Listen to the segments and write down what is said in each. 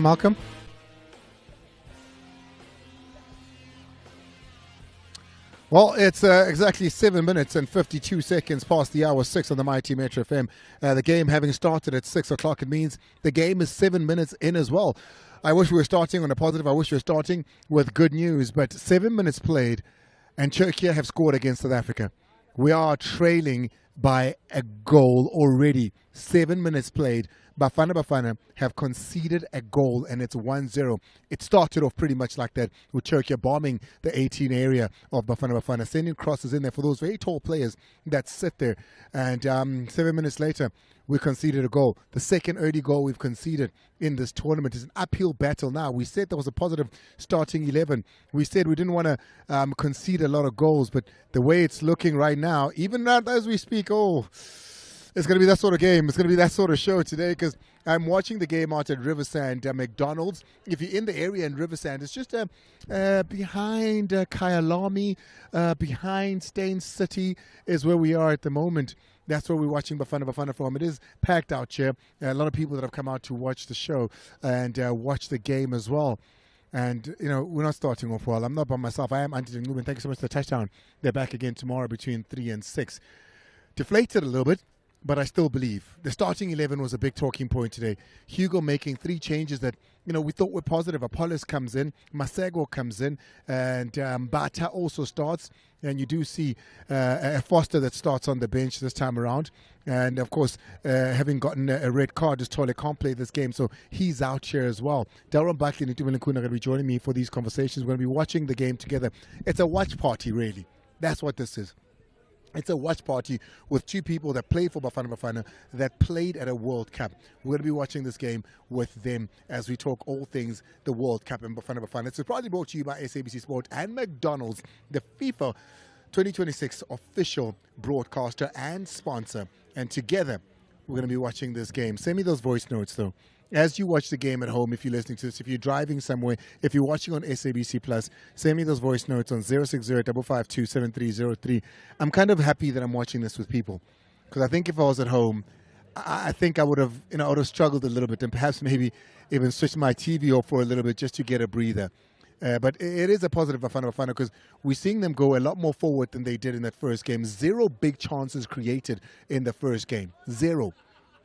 Malcolm. Well, it's exactly 7 minutes and 52 seconds past the hour 6 on the Mighty Metro FM. The game having started at 6 o'clock, it means the game is 7 minutes in as well. I wish we were starting on a positive. I wish we were starting with good news. But 7 minutes played and Turkey have scored against South Africa. We are trailing by a goal already. 7 minutes played. Bafana have conceded a goal and it's 1-0. It started off pretty much like that with Turkey bombing the 18 area of Bafana, sending crosses in there for those very tall players that sit there. And 7 minutes later, we conceded a goal. The second early goal we've conceded in this tournament is an uphill battle now. We said there was a positive starting 11. We said we didn't want to concede a lot of goals, but the way it's looking right now, even as we speak, it's going to be that sort of game. It's going to be that sort of show today because I'm watching the game out at Riversand McDonald's. If you're in the area in Riversand, it's just behind 𝚂𝚙𝚘𝚛𝚝, behind Stain City is where we are at the moment. That's where we're watching Bafana from. It is packed out here. A lot of people that have come out to watch the show and watch the game as well. And, you know, we're not starting off well. I'm not by myself. I am Anthony Nguben. Thank you so much for the touchdown. They're back again tomorrow between 3 and 6. Deflated a little bit. But I still believe the starting 11 was a big talking point today. Hugo making 3 changes that, you know, we thought were positive. Apollos comes in, Masego comes in, and Bata also starts. And you do see a Foster that starts on the bench this time around. And, of course, having gotten a red card, 𝚃𝚘𝚝 can't play this game. So he's out here as well. Darren Buckley and Itumeleng Khune are going to be joining me for these conversations. We're going to be watching the game together. It's a watch party, really. That's what this is. It's a watch party with 2 people that played for Bafana that played at a World Cup. We're going to be watching this game with them as we talk all things the World Cup and Bafana. It's proudly brought to you by SABC Sport and McDonald's, the FIFA 2026 official broadcaster and sponsor. And together, we're going to be watching this game. Send me those voice notes, though. As you watch the game at home, if you're listening to this, if you're driving somewhere, if you're watching on SABC Plus, send me those voice notes on 060-552-7303. I'm kind of happy that I'm watching this with people because I think if I was at home, I think I would have, I would have struggled a little bit and perhaps maybe even switched my TV off for a little bit just to get a breather. But it is a positive Bafana because we're seeing them go a lot more forward than they did in that first game. 0 big chances created in the first game. 0.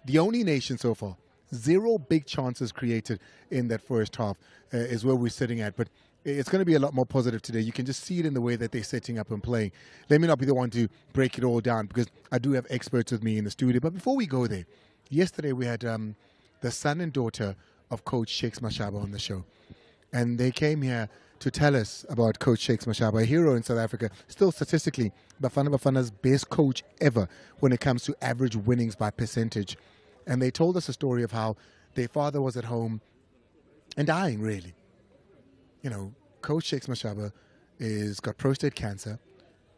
The only nation so far. 0 big chances created in that first half is where we're sitting at. But it's going to be a lot more positive today. You can just see it in the way that they're setting up and playing. Let me not be the one to break it all down because I do have experts with me in the studio. But before we go there, yesterday we had the son and daughter of Coach Shakes Mashaba on the show. And they came here to tell us about Coach Shakes Mashaba, a hero in South Africa, still statistically Bafana's best coach ever when it comes to average winnings by percentage. And they told us a story of how their father was at home and dying, really. You know, Coach Shakes Mashaba is got prostate cancer.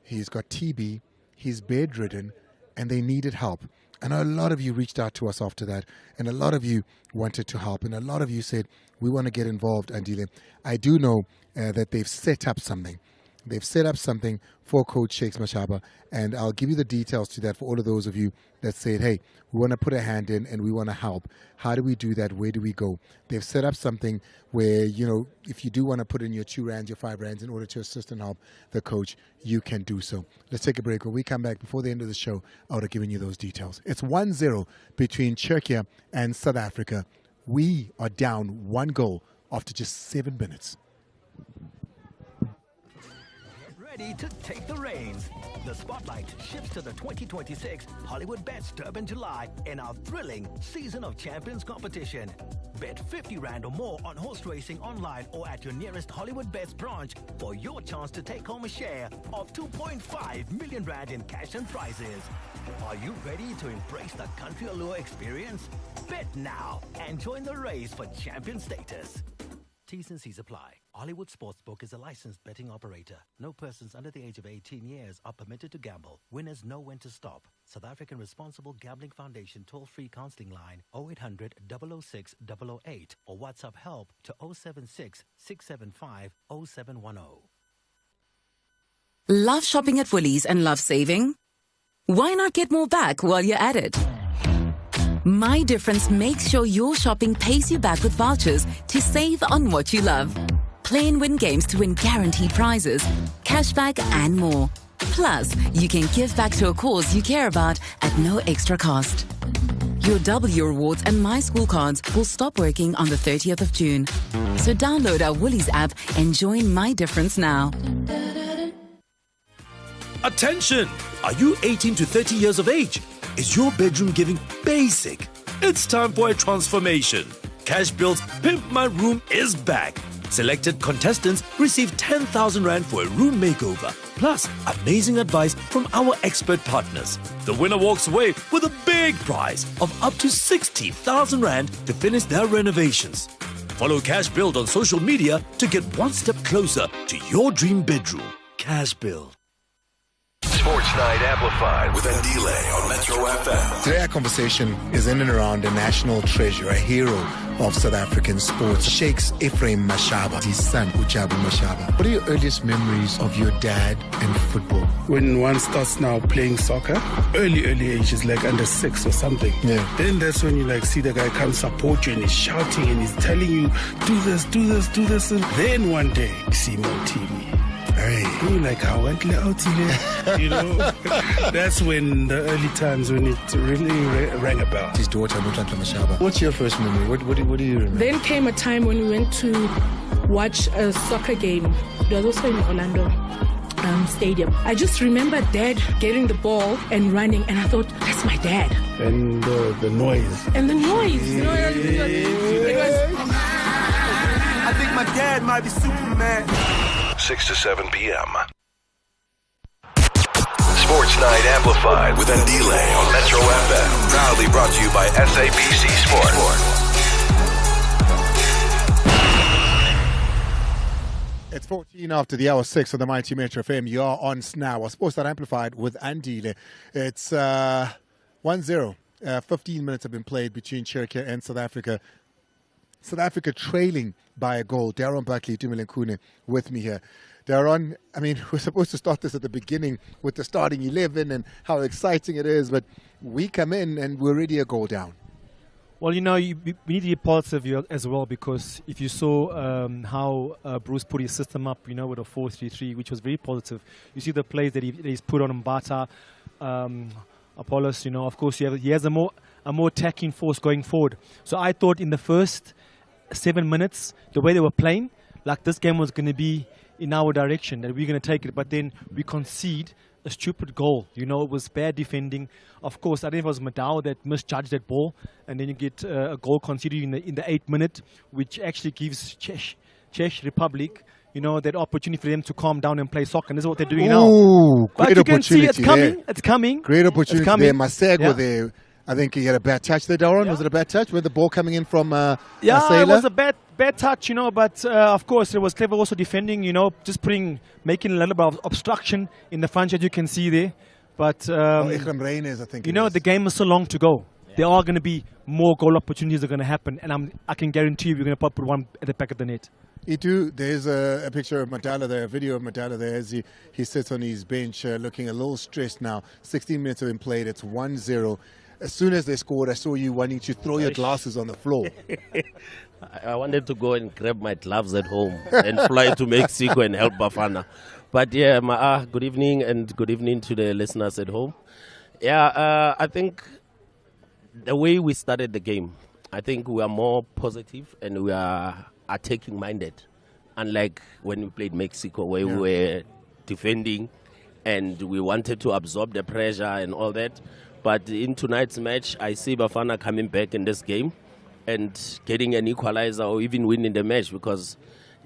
He's got TB. He's bedridden. And they needed help. And a lot of you reached out to us after that. And a lot of you wanted to help. And a lot of you said, we want to get involved, Andile. I do know that they've set up something. They've set up something for Coach Shakes Mashaba, and I'll give you the details to that for all of those of you that said, hey, we want to put a hand in and we want to help. How do we do that? Where do we go? They've set up something where, you know, if you do want to put in your 2 rands, your 5 rands in order to assist and help the coach, you can do so. Let's take a break. When we come back before the end of the show, I would have given you those details. It's 1-0 between Turkey and South Africa. We are down 1 goal after just 7 minutes. Ready to take the reins. The spotlight shifts to the 2026 Hollywood Bets Durban July in our thrilling Season of Champions competition. Bet 50 Rand or more on horse racing online or at your nearest Hollywood Bets branch for your chance to take home a share of 2.5 million Rand in cash and prizes. Are you ready to embrace the country allure experience? Bet now and join the race for champion status. T's and C's apply. Hollywood Sportsbook is a licensed betting operator. No persons under the age of 18 years are permitted to gamble. Winners know when to stop. South African Responsible Gambling Foundation toll-free counseling line 0800 006 008 or WhatsApp help to 076 675 0710. Love shopping at Woolies and love saving? Why not get more back while you're at it? My Difference makes sure your shopping pays you back with vouchers to save on what you love. Play and win games to win guaranteed prizes, cashback and more. Plus, you can give back to a cause you care about at no extra cost. Your W Rewards and My School cards will stop working on the 30th of June. So download our Woolies app and join My Difference now. Attention! Are you 18 to 30 years of age? Is your bedroom giving basic? It's time for a transformation. Cashbuild's Pimp My Room is back. Selected contestants receive 10,000 Rand for a room makeover, plus amazing advice from our expert partners. The winner walks away with a big prize of up to 60,000 Rand to finish their renovations. Follow Cashbuild on social media to get one step closer to your dream bedroom. Cashbuild. Sports Night Amplified with Andile on Metro FM. Today our conversation is in and around a national treasure, a hero of South African sports, Shakes Mashaba, his son Ujjabu Mashaba. What are your earliest memories of your dad and football? When one starts now playing soccer, early ages, like under 6 or something, then that's when you see the guy come support you and he's shouting and he's telling you, do this, and then one day you see him on TV. Hey, you're like, how went out you know? That's when the early times when it really rang a bell. His daughter, Mashaba. What's your first memory? What do you remember? Then came a time when we went to watch a soccer game. It was also in Orlando Stadium. I just remember Dad getting the ball and running, and I thought, that's my dad. And the noise. And the noise. You know, it was. I think my dad might be Superman. 6 to 7 p.m. Sports Night Amplified with Andile on Metro FM. Proudly brought to you by SABC Sport. It's 14 after the hour 6 on the Mighty Metro FM. You are on SNOW. Sports Night Amplified with Andile. It's 1-0. 15 minutes have been played between Turkey and South Africa. South Africa trailing by a goal. Darren Buckley, Tumelenkune with me here. Darren, I mean, we're supposed to start this at the beginning with the starting 11 and how exciting it is, but we come in and we're already a goal down. Well, you know, we need to be positive as well, because if you saw how Bruce put his system up, you know, with a 4-3-3, which was very positive. You see the plays that he's put on Mbata, Apollos, you know, of course, he has a more attacking force going forward. So I thought in the first 7 minutes, the way they were playing, like this game was going to be in our direction, that we're going to take it. But then we concede a stupid goal. You know, it was bad defending. Of course, I think it was Madao that misjudged that ball. And then you get a goal conceded in the 8th minute, which actually gives Czech Republic, you know, that opportunity for them to calm down and play soccer. And this is what they're doing now. But you can see it's coming. There. It's coming. Great opportunity there. Masego there. I think he had a bad touch there, Darren. Was it a bad touch with the ball coming in from it was a bad touch, you know, but of course it was clever also defending, you know, just making a little bit of obstruction in the front that you can see there. But, I think you know, the game is so long to go. Yeah. There are going to be more goal opportunities that are going to happen, and I can guarantee you we're going to put one at the back of the net. There's a picture of Madala there, a video of Madala there as he sits on his bench looking a little stressed now. 16 minutes have been played. It's 1-0. As soon as they scored, I saw you wanting to throw your glasses on the floor. I wanted to go and grab my gloves at home and fly to Mexico and help Bafana. But yeah, good evening, and good evening to the listeners at home. Yeah, I think the way we started the game, I think we are more positive and we are attacking minded. Unlike when we played Mexico, where we were defending and we wanted to absorb the pressure and all that. But in tonight's match, I see Bafana coming back in this game and getting an equalizer or even winning the match, because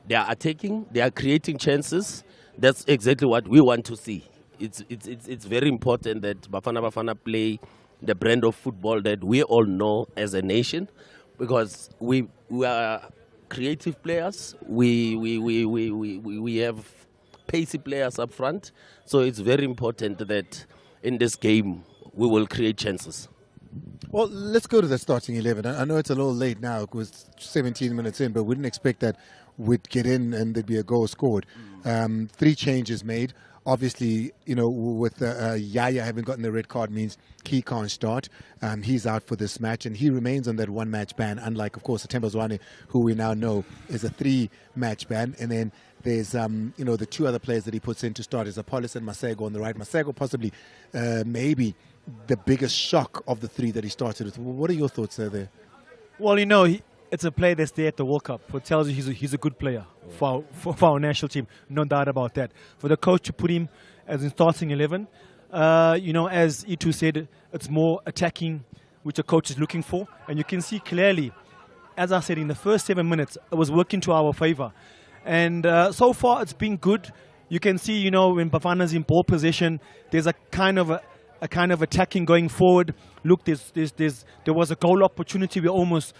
they are attacking, they are creating chances. That's exactly what we want to see. It's very important that Bafana play the brand of football that we all know as a nation, because we are creative players. We have pacey players up front. So it's very important that in this game we will create chances. Well, let's go to the starting 11. I know it's a little late now. It was 17 minutes in, but we didn't expect that we'd get in and there'd be a goal scored. 3 changes made. obviously, with Yaya having gotten the red card means he can't start. He's out for this match, and he remains on that one-match ban, unlike, of course, Themba Zwane, who we now know is a 3-match ban. And then there's, the 2 other players that he puts in to start is Apollos and Masego on the right. Masego possibly, maybe the biggest shock of the 3 that he started with. What are your thoughts there? Well, it's a player that's there at the World Cup. What tells you he's a good player for our national team. No doubt about that. For the coach to put him as in starting 11, as Itu said, it's more attacking, which the coach is looking for. And you can see clearly, as I said, in the first 7 minutes, it was working to our favor. And so far, it's been good. You can see, when Bafana's in ball possession, there's a kind of attacking going forward. Look, there was a goal opportunity. We almost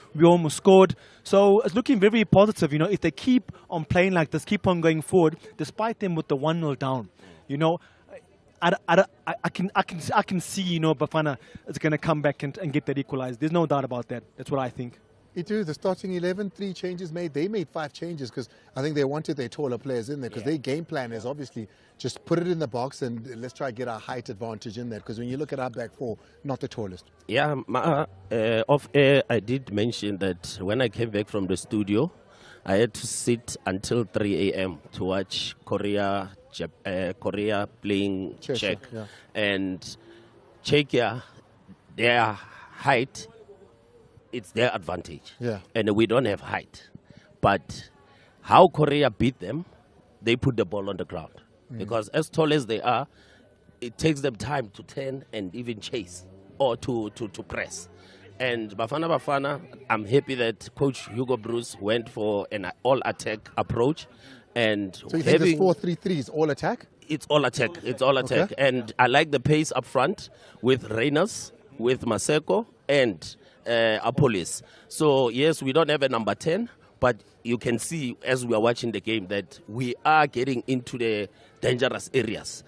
scored. So it's looking very, very positive. If they keep on playing like this, keep on going forward, despite them with the 1-0 down, I can see Bafana is going to come back and get that equalized. There's no doubt about that. That's what I think. The starting 11, 3 changes made. They made 5 changes because I think they wanted their taller players in there, because their game plan is obviously just put it in the box and let's try to get our height advantage in there, because when you look at our back 4, not the tallest. Yeah, off air, I did mention that when I came back from the studio, I had to sit until 3 a.m. to watch Korea playing Czech. Yeah. And Czechia, their height, it's their advantage. Yeah. And we don't have height. But how Korea beat them, they put the ball on the ground. Because as tall as they are, it takes them time to turn and even chase or to press. And Bafana, I'm happy that Coach Hugo Bruce went for an all-attack approach. And so you think this 4-3-3 is all attack? It's all attack. It's all attack. Okay. And I like the pace up front with Reyners, with Maseko, and Apollos. So, yes, we don't have a number 10, but you can see as we are watching the game that we are getting into the dangerous areas.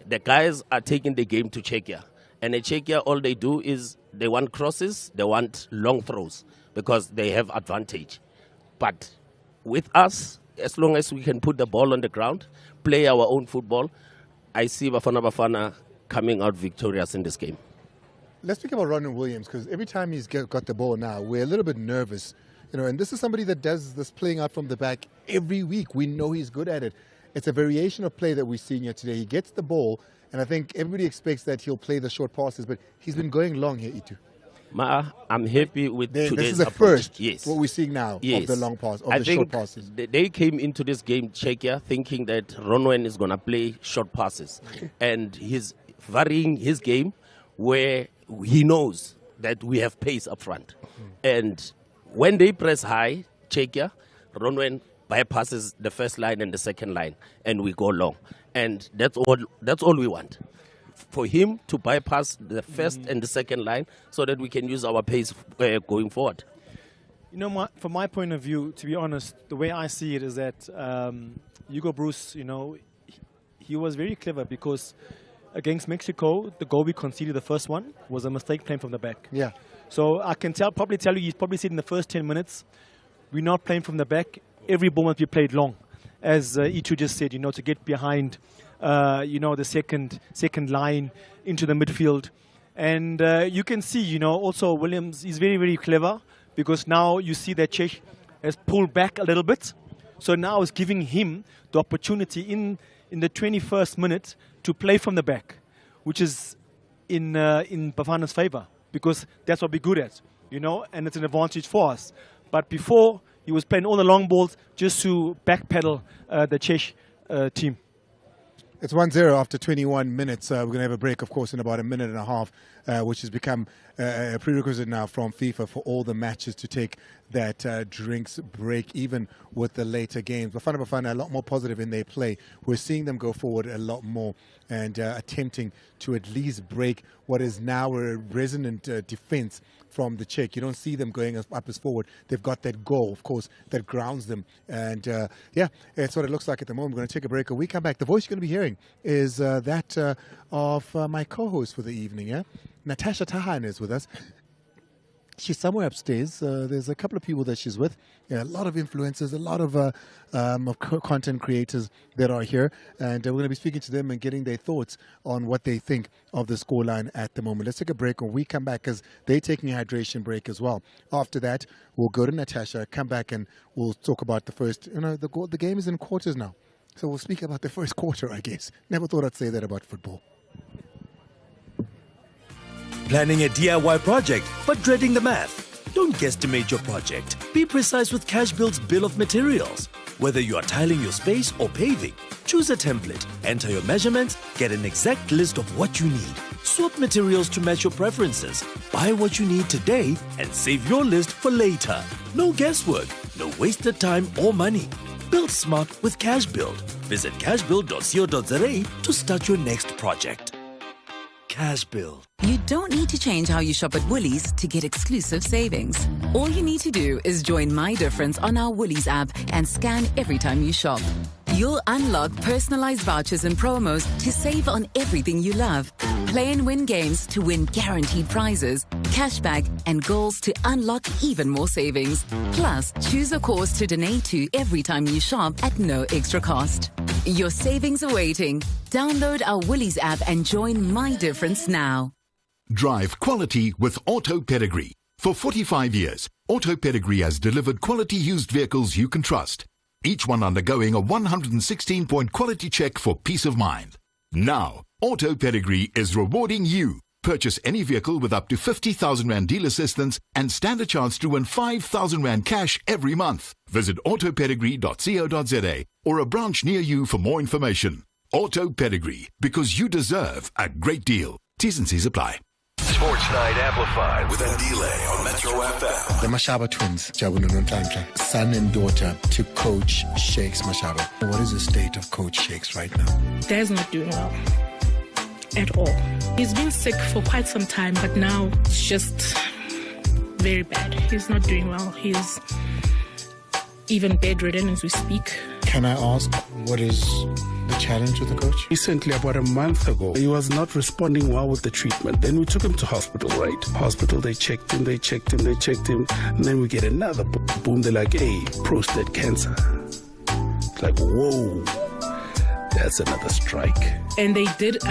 The guys are taking the game to Czechia. And in Czechia, all they do is they want crosses, they want long throws, because they have advantage. But with us, as long as we can put the ball on the ground, play our own football, I see Bafana coming out victorious in this game. Let's speak about Ronwen Williams, because every time he's got the ball now, we're a little bit nervous. And this is somebody that does this playing out from the back every week. We know he's good at it. It's a variation of play that we're seeing here today. He gets the ball, and I think everybody expects that he'll play the short passes, but he's been going long here, Itu. I'm happy with today's This is the approach. first, yes. what we're seeing now, of the long pass, of I the think short passes. They came into this game, Czechia, thinking that Ronwen is going to play short passes. And he's varying his game where he knows that we have pace up front. And when they press high, Czechia, Ronwen bypasses the first line and the second line, and we go long. And that's all we want. For him to bypass the first and the second line so that we can use our pace going forward. From my point of view, to be honest, the way I see it is that Hugo Bruce, he was very clever, because against Mexico, the goal we conceded, the first one, was a mistake playing from the back. Yeah. So I can probably tell you, he's probably said in the first 10 minutes, we're not playing from the back. Every ball must be played long. As Itu just said, to get behind, the second line into the midfield. And you can see, also Williams is very, very clever, because now you see that Czech has pulled back a little bit. So now it's giving him the opportunity in the 21st minute to play from the back, which is in Bafana's favor, because that's what we're good at, and it's an advantage for us. But before, he was playing all the long balls just to backpedal the Czech team. It's 1-0 after 21 minutes. We're going to have a break, of course, in about a minute and a half, which has become a prerequisite now from FIFA for all the matches to take that drinks break, even with the later games. Bafana a lot more positive in their play. We're seeing them go forward a lot more and attempting to at least break what is now a resonant defense from the Czech. You don't see them going up as forward. They've got that goal, of course, that grounds them. And yeah, it's what it looks like at the moment. We're going to take a break. When we come back, the voice you're going to be hearing is that of my co-host for the evening. Yeah, Natasha Tahan is with us. She's somewhere upstairs. There's a couple of people that she's with. Yeah, a lot of influencers, a lot of content creators that are here. And we're going to be speaking to them and getting their thoughts on what they think of the scoreline at the moment. Let's take a break. When we come back, because they're taking a hydration break as well. After that, we'll go to Natasha, come back, and we'll talk about the first, the game is in quarters now. So we'll speak about the first quarter, I guess. Never thought I'd say that about football. Planning a DIY project but dreading the math? Don't guesstimate your project. Be precise with Cashbuild's bill of materials. Whether you are tiling your space or paving, choose a template, enter your measurements, get an exact list of what you need. Swap materials to match your preferences. Buy what you need today and save your list for later. No guesswork, no wasted time or money. Build smart with Cashbuild. Visit cashbuild.co.za to start your next project. Cashbuild. You don't need to change how you shop at Woolies to get exclusive savings. All you need to do is join My Difference on our Woolies app and scan every time you shop. You'll unlock personalized vouchers and promos to save on everything you love. Play and win games to win guaranteed prizes, cashback, and goals to unlock even more savings. Plus, choose a cause to donate to every time you shop at no extra cost. Your savings are waiting. Download our Woolies app and join My Difference now. Drive quality with Auto Pedigree. For 45 years, Auto Pedigree has delivered quality used vehicles you can trust. Each one undergoing a 116-point quality check for peace of mind. Now, Auto Pedigree is rewarding you. Purchase any vehicle with up to 50,000 Rand deal assistance and stand a chance to win 5,000 Rand cash every month. Visit autopedigree.co.za or a branch near you for more information. Auto Pedigree, because you deserve a great deal. T's and C's apply. Sports Night Amplified with Andile on Metro FM. The Mashaba twins, Jabu Nontantra, son and daughter to Coach Shakes Mashaba. What is the state of Coach Shakes right now? Dad's not doing well at all. He's been sick for quite some time, but now it's just very bad. He's not doing well. He's even bedridden as we speak. Can I ask, what is the challenge with the coach? Recently, about a month ago, he was not responding well with the treatment. Then we took him to hospital, right? Hospital, they checked him, and then we get another boom. They're like, hey, prostate cancer. It's like, whoa, that's another strike. And they did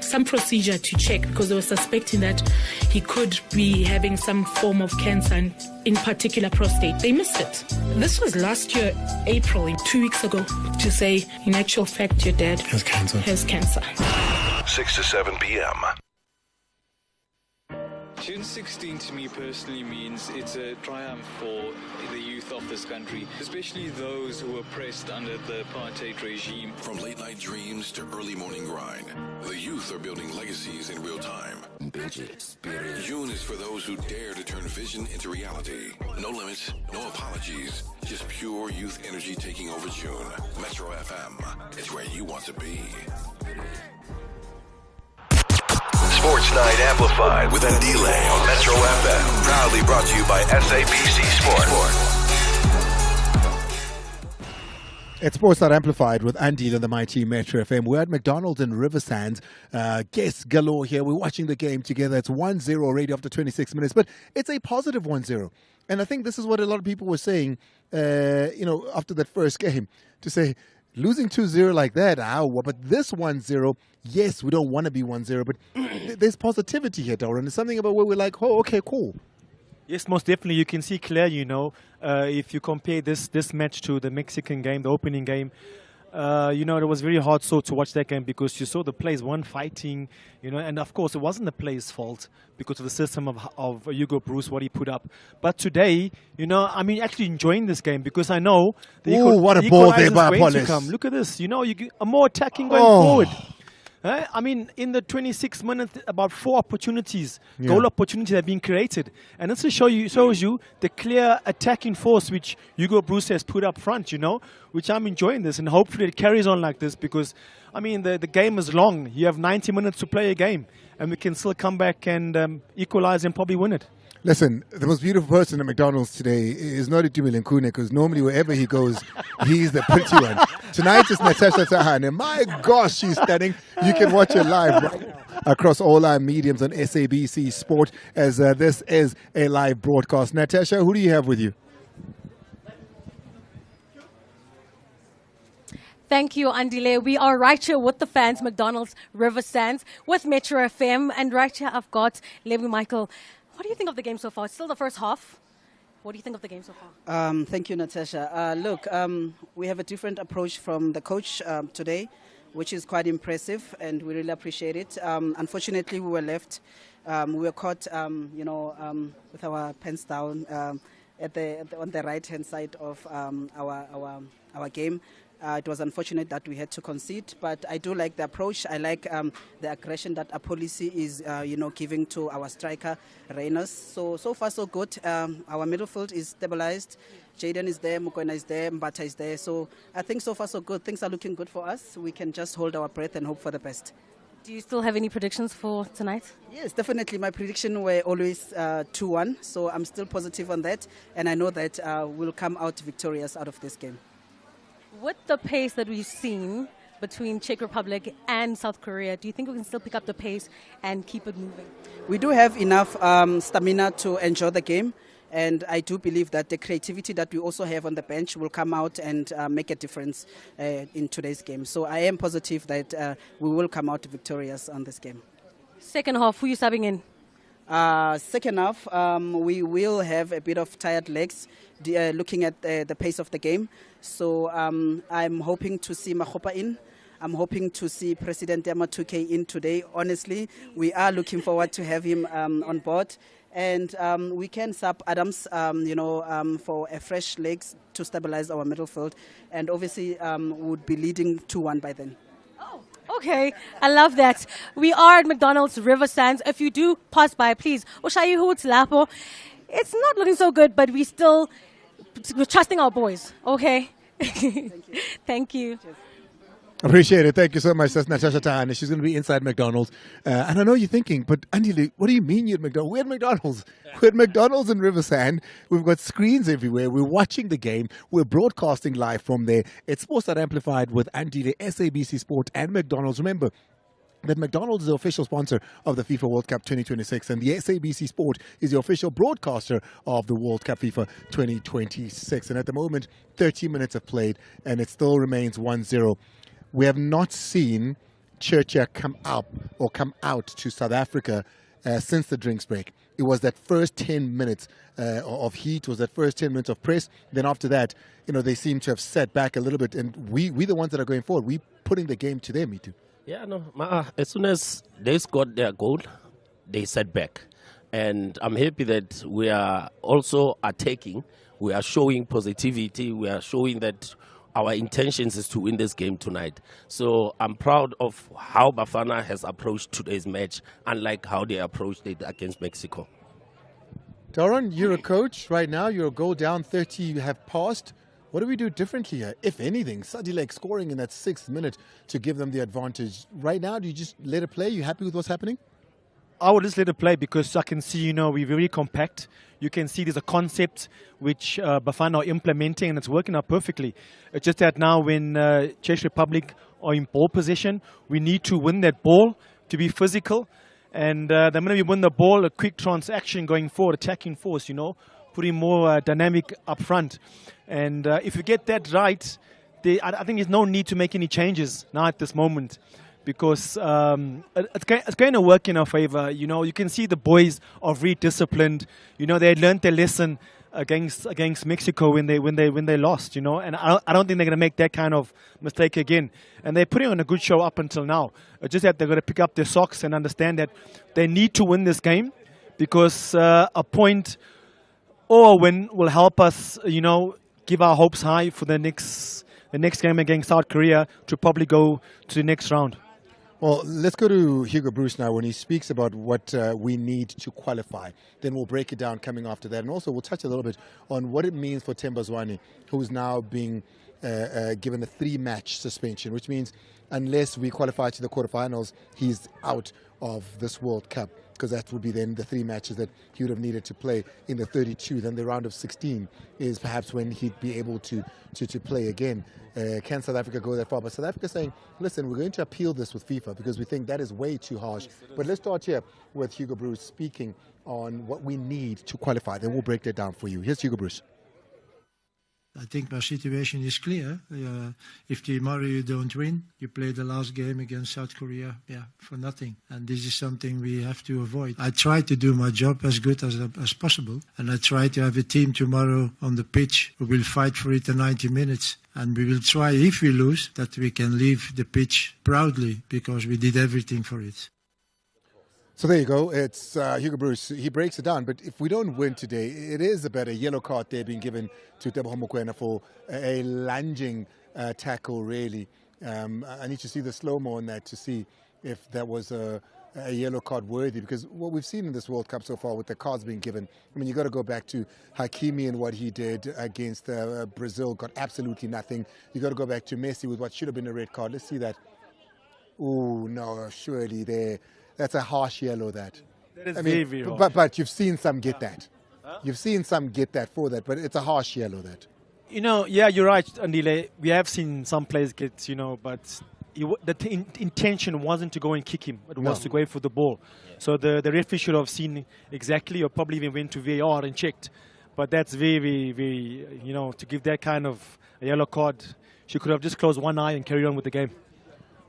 some procedure to check because they were suspecting that he could be having some form of cancer, and in particular prostate. They missed it. This was last year, April, 2 weeks ago, to say, in actual fact, your dad has cancer. 6 to 7 p.m. June 16 to me personally means it's a triumph for the youth of this country, especially those who were oppressed under the apartheid regime. From late night dreams to early morning grind, the youth are building legacies in real time. June is for those who dare to turn vision into reality. No limits, no apologies, just pure youth energy taking over June. Metro FM, it's where you want to be. Sports Night Amplified with Andile on Metro FM. Proudly brought to you by SABC Sport. It's Sports Night Amplified with Andile on the Mighty Metro FM. We're at McDonald's in Riversands. Guests galore here. We're watching the game together. It's 1-0 already after 26 minutes, but it's a positive 1-0. And I think this is what a lot of people were saying, after that first game, to say, losing 2-0 like that, but this 1-0, yes, we don't want to be 1-0, but there's positivity here, Doran. There's something about where we're like, oh, okay, cool. Yes, most definitely. You can see clear, if you compare this match to the Mexican game, the opening game, it was very hard to watch that game because you saw the players weren't fighting, and of course it wasn't the players' fault because of the system of Hugo Bruce, what he put up. But today, actually enjoying this game because I know the what a ball there by Apollos. Look at this, you get a more attacking going forward. In the 26 minutes, about 4 opportunities, goal opportunities have been created. And this shows you the clear attacking force which Hugo Bruce has put up front, which I'm enjoying this. And hopefully it carries on like this because, the game is long. You have 90 minutes to play a game. And we can still come back and equalize and probably win it. Listen, the most beautiful person at McDonald's today is not Itumeleng Khune, because normally wherever he goes, he's the pretty one. Tonight it's Natasha Sahane. My gosh, she's stunning. You can watch her live right now across all our mediums on SABC Sport, as this is a live broadcast. Natasha, who do you have with you? Thank you, Andile. We are right here with the fans, McDonald's River Sands, with Metro FM. And right here I've got Levi Michael. What do you think of the game so far? It's still the first half. What do you think of the game so far? Thank you, Natasha. Look, we have a different approach from the coach today, which is quite impressive, and we really appreciate it. Unfortunately, we were left. We were caught, with our pens down on the right-hand side of our game. It was unfortunate that we had to concede, but I do like the approach. I like the aggression that our policy is, giving to our striker, Reynolds. So far, so good. Our midfield is stabilized. Jaden is there, Mukwena is there, Mbata is there. So I think so far, so good. Things are looking good for us. We can just hold our breath and hope for the best. Do you still have any predictions for tonight? Yes, definitely. My prediction were always 2-1, so I'm still positive on that, and I know that we'll come out victorious out of this game. With the pace that we've seen between Czech Republic and South Korea, do you think we can still pick up the pace and keep it moving? We do have enough stamina to enjoy the game, and I do believe that the creativity that we also have on the bench will come out and make a difference in today's game. So I am positive that we will come out victorious on this game. Second half, who are you subbing in? Second half, we will have a bit of tired legs looking at the pace of the game. So I'm hoping to see Mahopa in. I'm hoping to see President Yamatuke in today. Honestly, we are looking forward to have him on board. And we can sub Adams, for a fresh legs to stabilize our midfield. And obviously, would be leading 2-1 by then. Okay, I love that. We are at McDonald's River Sands. If you do pass by, please, Oshayi Hoots Lapo. It's not looking so good, but we're trusting our boys, okay? Thank you. Thank you. Appreciate it. Thank you so much. That's Natasha Tahane. She's going to be inside McDonald's. And I know you're thinking, but Andile, what do you mean you're at McDonald's? We're at McDonald's. We're at McDonald's in Riversand. We've got screens everywhere. We're watching the game. We're broadcasting live from there. It's Sportsnet Amplified with Andile, SABC Sport, and McDonald's. Remember that McDonald's is the official sponsor of the FIFA World Cup 2026, and the SABC Sport is the official broadcaster of the World Cup FIFA 2026. And at the moment, 30 minutes have played, and it still remains 1-0. We have not seen 𝚃𝚘𝚘𝚝 come out to South Africa since the drinks break. It was that first 10 minutes of heat, was that first 10 minutes of press. Then after that, they seem to have set back a little bit, and we the ones that are going forward. We putting the game to them, Mitu. Yeah, no. As soon as they scored their goal, they set back. And I'm happy that we are also attacking. We are showing positivity. We are showing that our intentions is to win this game tonight. So I'm proud of how Bafana has approached today's match, unlike how they approached it against Mexico. Doron, you're a coach right now. You're a goal down, 30 have passed. What do we do differently here, if anything? Sadilek scoring in that 6th minute to give them the advantage. Right now, do you just let it play? You happy with what's happening? I would just let it play because I can see, we're very compact. You can see there's a concept which Bafana are implementing, and it's working out perfectly. It's just that now when Czech Republic are in ball possession, we need to win that ball to be physical. And the minute we win the ball, a quick transaction going forward, attacking force, putting more dynamic up front. And if you get that right, I think there's no need to make any changes now at this moment, because it's going to work in our favor. You can see the boys are very disciplined. They learned their lesson against Mexico when they lost. And I don't think they're going to make that kind of mistake again. And they're putting on a good show up until now. It's just that they've got to pick up their socks and understand that they need to win this game, because a point or a win will help us, give our hopes high for the next game against South Korea to probably go to the next round. Well, let's go to Hugo Bruce now when he speaks about what we need to qualify. Then we'll break it down coming after that. And also we'll touch a little bit on what it means for Themba Zwane, who's now being given a 3-match suspension, which means unless we qualify to the quarterfinals, he's out of this World Cup. because that would be then the 3 matches that he would have needed to play in the 32. Then the round of 16 is perhaps when he'd be able to play again. Can South Africa go that far? But South Africa saying, listen, we're going to appeal this with FIFA because we think that is way too harsh. But let's start here with Hugo Bruce speaking on what we need to qualify. Then we'll break that down for you. Here's Hugo Bruce. I think my situation is clear. If tomorrow you don't win, you play the last game against South Korea, for nothing. And this is something we have to avoid. I try to do my job as good as possible. And I try to have a team tomorrow on the pitch who will fight for it in 90 minutes. And we will try, if we lose, that we can leave the pitch proudly because we did everything for it. So there you go. It's Hugo Bruce. He breaks it down. But if we don't win today, it is about a yellow card there being given to Teboho Mokoena for a lunging tackle, really. I need to see the slow-mo on that to see if that was a yellow card worthy. Because what we've seen in this World Cup so far with the cards being given, I mean, you've got to go back to Hakimi and what he did against Brazil, got absolutely nothing. You've got to go back to Messi with what should have been a red card. Let's see that. Oh, no, surely there. That's a harsh yellow, that. That is very harsh. But you've seen some get that. You've seen some get that for that, but it's a harsh yellow, that. You know, yeah, you're right, Andile. We have seen some players get, but the intention wasn't to go and kick him. It was to go in for the ball. So the referee should have seen exactly, or probably even went to VAR and checked. But that's very, to give that kind of a yellow card, she could have just closed one eye and carried on with the game.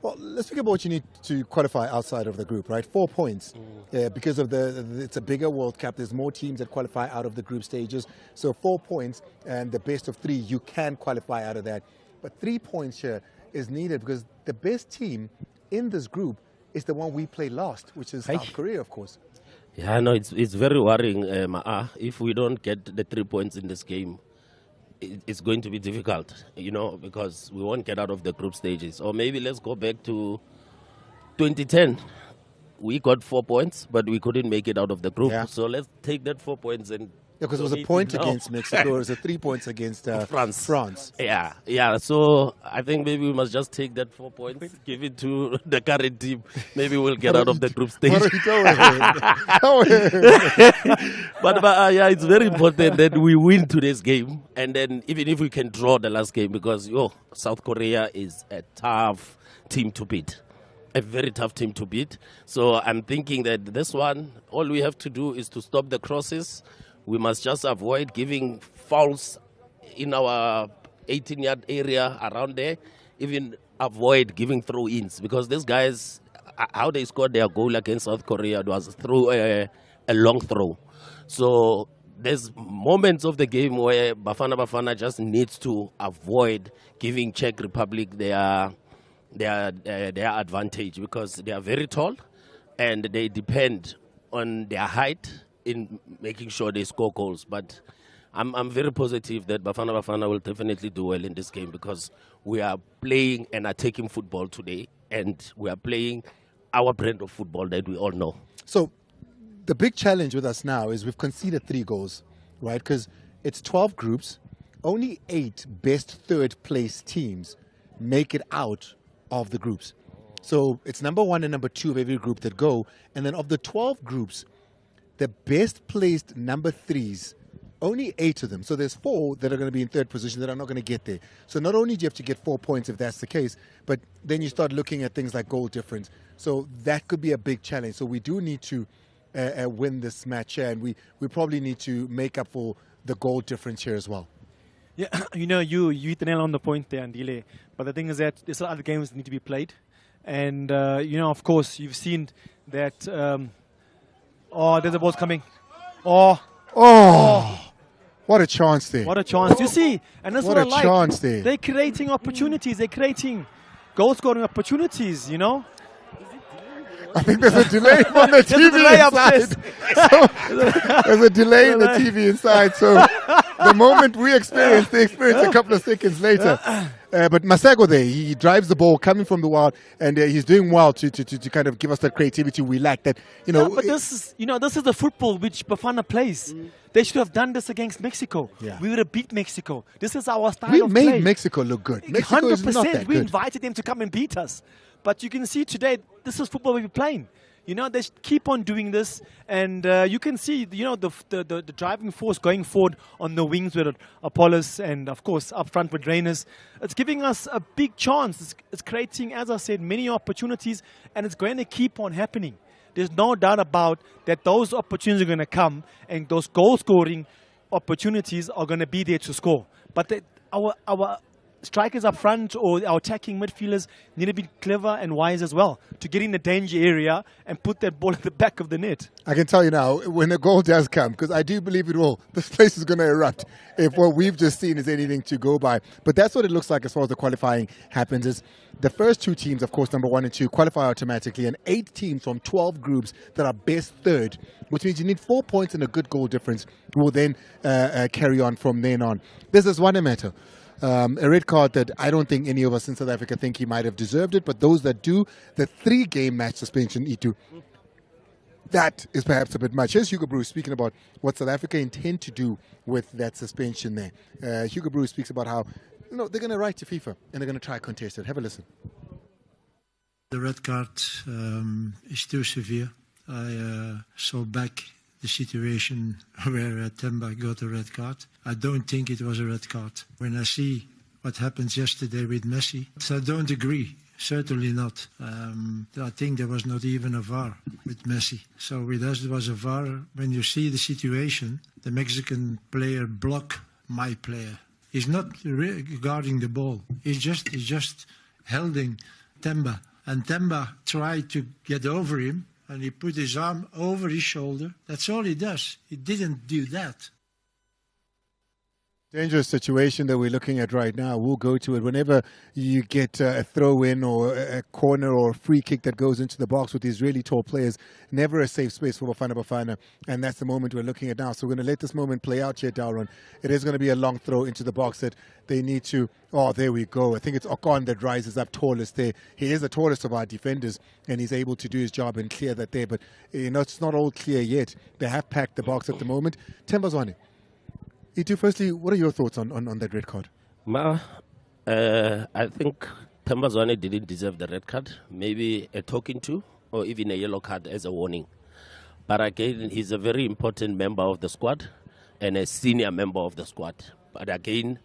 Well, let's think about what you need to qualify outside of the group, right? 4 points. Because of it's a bigger World Cup. There's more teams that qualify out of the group stages. So 4 points and the best of 3, you can qualify out of that. But 3 points here is needed because the best team in this group is the one we play last, which is South Korea, of course. Yeah, no, it's very worrying, if we don't get the 3 points in this game. It's going to be difficult, because we won't get out of the group stages. Or maybe let's go back to 2010. We got 4 points, but we couldn't make it out of the group. Yeah. So let's take that 4 points and... because it was a point against Mexico. It was a 3 points against France. Yeah. So I think maybe we must just take that 4 points, give it to the current team. Maybe we'll get out of the group stage. But it's very important that we win today's game. And then even if we can draw the last game, because South Korea is a tough team to beat. A very tough team to beat. So I'm thinking that this one, all we have to do is to stop the crosses. We must just avoid giving fouls in our 18-yard area around there. Even avoid giving throw-ins. Because these guys, how they scored their goal against South Korea was through a long throw. So there's moments of the game where Bafana just needs to avoid giving Czech Republic their advantage. Because they are very tall and they depend on their height in making sure they score goals. But I'm very positive that Bafana will definitely do well in this game because we are playing an attacking football today and we are playing our brand of football that we all know. So the big challenge with us now is we've conceded 3 goals, right? Because it's 12 groups, only 8 best third place teams make it out of the groups. So it's number 1 and number 2 of every group that go. And then of the 12 groups, the best placed number 3s, only 8 of them. So there's 4 that are going to be in third position that are not going to get there. So not only do you have to get 4 points if that's the case, but then you start looking at things like goal difference. So that could be a big challenge. So we do need to win this match here, and we probably need to make up for the goal difference here as well. Yeah, you hit the nail on the point there, Andile. But the thing is that there's other games that need to be played. And, of course, you've seen that... there's a ball coming. What a chance there. What a chance. You see, and that's what I like. Chance there. They're creating opportunities. They're creating goal-scoring opportunities, I think there's a delay on the TV inside. There's a delay in the TV inside. So the moment we experience, they experience a couple of seconds later. But Masego there, he drives the ball coming from the wild, and he's doing well to kind of give us that creativity we lack. That but this is the football which Bafana plays. They should have done this against Mexico. Yeah. We would have beat Mexico. This is our style of play. We play. made Mexico look good. Mexico 100%. is not that We good. invited them to come and beat us. But you can see today, this is football we're playing. You know, they keep on doing this, and you can see, you know, the driving force going forward on the wings with Apollos, and of course up front with Rainers. It's giving us a big chance. It's creating, as I said, many opportunities, and it's going to keep on happening. There's no doubt about that. Those opportunities are going to come, and those goal-scoring opportunities are going to be there to score. But our strikers up front or our attacking midfielders need to be clever and wise as well to get in the danger area and put that ball at the back of the net. I can tell you now, when a goal does come, because I do believe it will, this place is going to erupt if what we've just seen is anything to go by. But that's what it looks like as far as the qualifying happens. Is the first two teams, of course, number 1 and 2, qualify automatically, and 8 teams from 12 groups that are best third, which means you need 4 points and a good goal difference, will then carry on from then on. This is one matter. A red card that I don't think any of us in South Africa think he might have deserved it, but those that do, the 3-game match suspension, Itu, that is perhaps a bit much. Here's Hugo Bruce speaking about what South Africa intend to do with that suspension there. Hugo Bruce speaks about how, you know, they're going to write to FIFA and they're going to try to contest it. Have a listen. The red card is too severe. I saw back the situation where Themba got a red card. I don't think it was a red card. When I see what happened yesterday with Messi, so I don't agree. Certainly not. I think there was not even a VAR with Messi. So with us there was a VAR. When you see the situation, the Mexican player blocked my player. He's not guarding the ball. He's just holding Themba. And Themba tried to get over him, and he put his arm over his shoulder. That's all he does. He didn't do that. Dangerous situation that we're looking at right now. We'll go to it. Whenever you get a throw-in or a corner or a free kick that goes into the box with these really tall players, never a safe space for Bafana. And that's the moment we're looking at now. So we're going to let this moment play out here, Dalron. It is going to be a long throw into the box that they need to... Oh, there we go. I think it's Okon that rises up tallest there. He is the tallest of our defenders, and he's able to do his job and clear that there. But, you know, it's not all clear yet. They have packed the box at the moment. Themba's on it. Itu, firstly, what are your thoughts on that red card? I think Thembazwane didn't deserve the red card. Maybe a talking to or even a yellow card as a warning. But again, he's a very important member of the squad and a senior member of the squad. But again,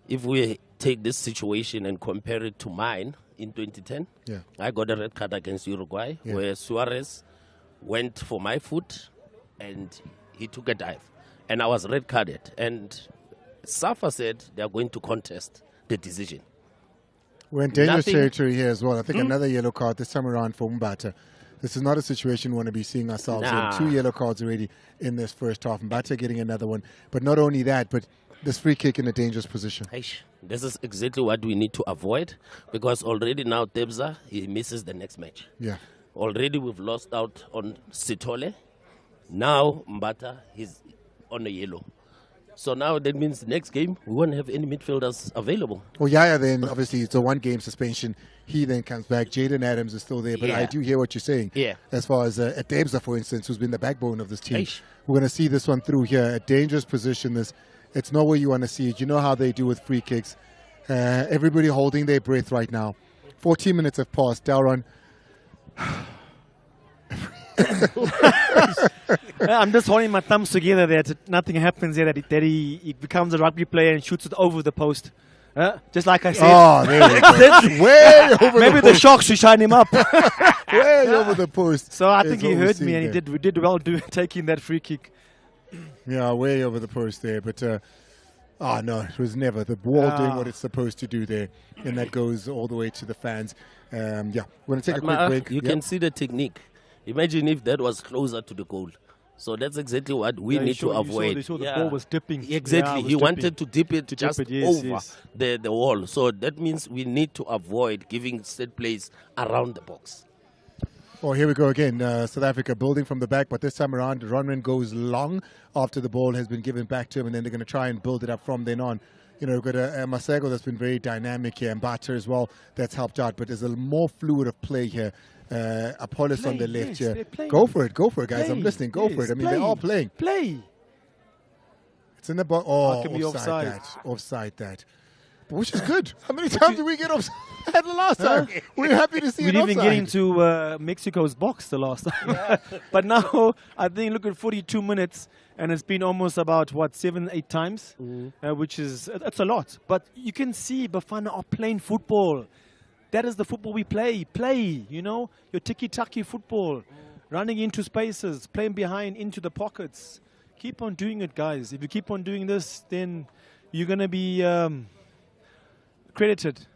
if we take this situation and compare it to mine in 2010, I got a red card against Uruguay where Suarez went for my foot and he took a dive. And I was red carded. And Safa said they are going to contest the decision. We're in dangerous territory here as well. I think another yellow card this time around for Mbata. This is not a situation we want to be seeing ourselves in. 2 yellow cards already in this first half. Mbata getting another one. But not only that, but this free kick in a dangerous position. This is exactly what we need to avoid, because already now Tebza, he misses the next match. Yeah. Already we've lost out on Sithole. Now Mbata, he's on a yellow. So now that means the next game, we won't have any midfielders available. Well, Yaya then, obviously, it's a 1-game suspension. He then comes back. Jaden Adams is still there. But I do hear what you're saying. As far as Debza, for instance, who's been the backbone of this team. We're going to see this one through here. A dangerous position. It's not where you want to see it. You know how they do with free kicks. Everybody holding their breath right now. 14 minutes have passed. Dalron. I'm just holding my thumbs together that nothing happens there, that he becomes a rugby player and shoots it over the post. Just like I said. Oh, there we go. Way over Maybe the sharks should shine him up. Way over the post. So I think he heard me, and he did well taking that free kick. Yeah, way over the post there. But, no, it was never. The ball doing what it's supposed to do there. And that goes all the way to the fans. We're going to take a quick break. You can see the technique. Imagine if that was closer to the goal. So that's exactly what we need to avoid. You saw the ball was dipping. Exactly. He wanted to dip it over the wall. So that means we need to avoid giving set plays around the box. Oh, here we go again. South Africa building from the back, but this time around, Ronwen goes long after the ball has been given back to him, and then they're going to try and build it up from then on. You know, we've got a Masego that's been very dynamic here, and Mbata as well, that's helped out, but there's a more fluid of play here. Apollos on the left here. Go for it, guys. I'm listening. Go for it. I mean, they're all playing. Play. It's in the box. Oh, can be offside. Offside that. Which is good. How many times did we get offside the last time? We're happy to see we it didn't even offside. get into Mexico's box the last time. But now, I think, look at 42 minutes, and it's been almost about, what, 7-8 times, which is, that's a lot. But you can see Bafana are playing football. That is the football we play. Play, you know, your tiki-taki football, running into spaces, playing behind into the pockets. Keep on doing it, guys. If you keep on doing this, then you're going to be credited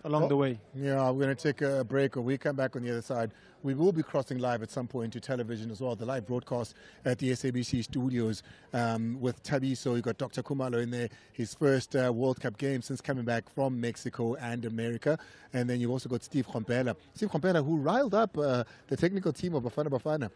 along the way. Yeah, we're going to take a break. When we come back on the other side, we will be crossing live at some point to television as well. The live broadcast at the SABC studios with Thabiso. You got Dr. Khumalo in there, his first World Cup game since coming back from Mexico and America. And then you've also got Steve Khompela. Steve Khompela, who riled up the technical team of Bafana Bafana.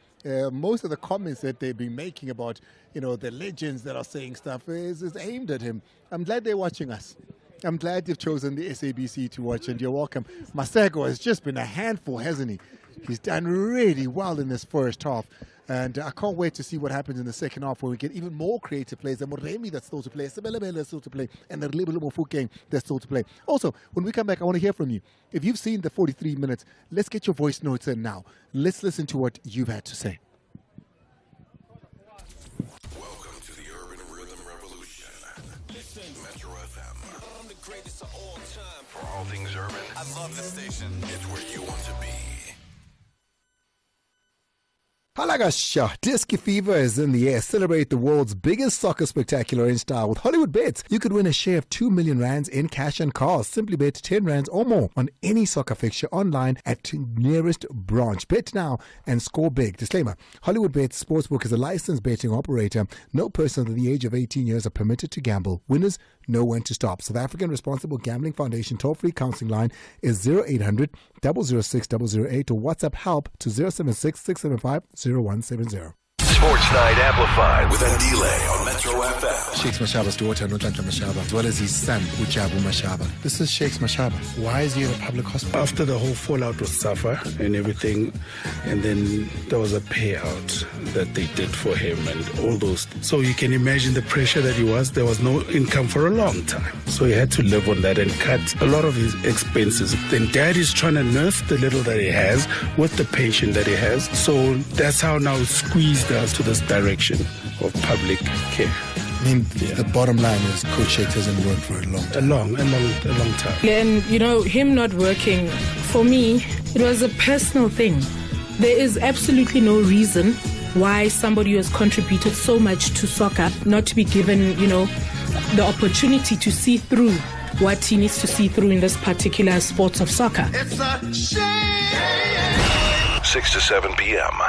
Most of the comments that they've been making about, you know, the legends that are saying stuff is aimed at him. I'm glad they're watching us. I'm glad you've chosen the SABC to watch, and you're welcome. Masego has just been a handful, hasn't he? He's done really well in this first half, and I can't wait to see what happens in the second half, where we get even more creative players. And Moremi that's still to play, Sebelebele that's still to play, and the little Mofokeng that's still to play. Also, when we come back, I want to hear from you. If you've seen the 43 minutes, let's get your voice notes in now. Let's listen to what you've had to say. Welcome to the Urban Rhythm Revolution. Listen, Metro FM. I'm the greatest of all time. For all things urban, I love this station. It's where you want to be. Halagasha, Disc Fever is in the air. Celebrate the world's biggest soccer spectacular in style with Hollywood Bets. You could win a share of 2 million rands in cash and cars. Simply bet 10 rands or more on any soccer fixture online at nearest branch. Bet now and score big. Disclaimer, Hollywood Bets Sportsbook is a licensed betting operator. No person under the age of 18 years are permitted to gamble. Winners know when to stop. South African Responsible Gambling Foundation toll-free counseling line is 0800 006 008 or WhatsApp help to 076 675 0170. Sports Night Amplified with Andile on Metro FM. Shakes Mashaba's daughter, Nonhlanhla Mashaba, as well as his son, Ujabu Mashaba. This is Shakes Mashaba. Why is he in a public hospital? After the whole fallout with Safa and everything, and then there was a payout that they did for him and all those. So you can imagine the pressure that he was. There was no income for a long time. So he had to live on that and cut a lot of his expenses. Then dad is trying to nurse the little that he has with the pension that he has. So that's how now it's squeezed us to this direction of public care. I mean, the bottom line is Coach Shakes hasn't worked for a long time. A long time. And, you know, him not working, for me, it was a personal thing. There is absolutely no reason why somebody who has contributed so much to soccer not to be given, you know, the opportunity to see through what he needs to see through in this particular sport of soccer. It's a shame. 6 to 7 p.m.